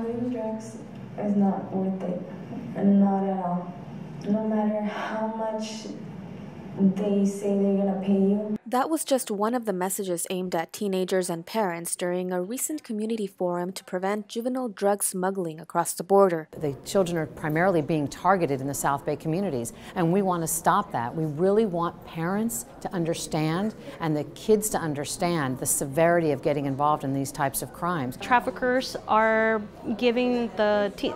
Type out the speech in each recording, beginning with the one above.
Smuggling drugs is not worth it, not at all. No matter how much they say they're gonna pay you. That was just one of the messages aimed at teenagers and parents during a recent community forum to prevent juvenile drug smuggling across the border. The children are primarily being targeted in the South Bay communities, and we want to stop that. We really want parents to understand and the kids to understand the severity of getting involved in these types of crimes. Traffickers are giving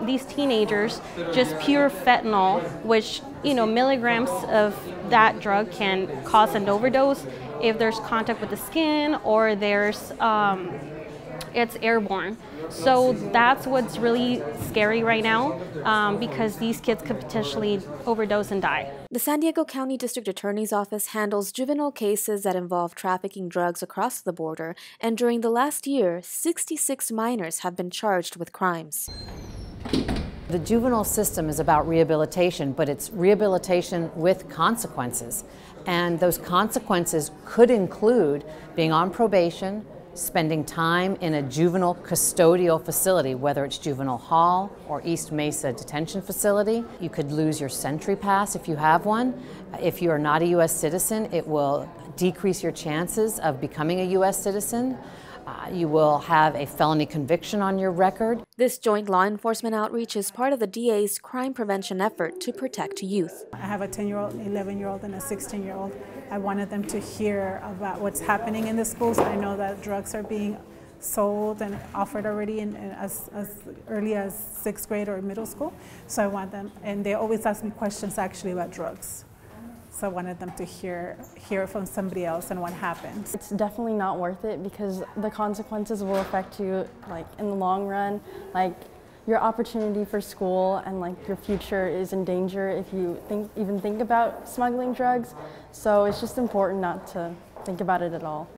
these teenagers just pure fentanyl, which, you know, milligrams of that drug can cause an overdose if there's contact with the skin or it's airborne. So that's what's really scary right now, because these kids could potentially overdose and die. The San Diego County District Attorney's Office handles juvenile cases that involve trafficking drugs across the border, and during the last year, 66 minors have been charged with crimes. The juvenile system is about rehabilitation, but it's rehabilitation with consequences. And those consequences could include being on probation, spending time in a juvenile custodial facility, whether it's juvenile hall or East Mesa detention facility. You could lose your Sentry Pass if you have one. If you are not a U.S. citizen, it will decrease your chances of becoming a U.S. citizen. You will have a felony conviction on your record. This joint law enforcement outreach is part of the DA's crime prevention effort to protect youth. I have a 10-year-old, 11-year-old, and a 16-year-old. I wanted them to hear about what's happening in the schools. I know that drugs are being sold and offered already as early as 6th grade or middle school. So I want them, and they always ask me questions actually about drugs. So I wanted them to hear from somebody else and what happens. It's definitely not worth it because the consequences will affect you, like, in the long run. Like, your opportunity for school and, like, your future is in danger if you even think about smuggling drugs. So it's just important not to think about it at all.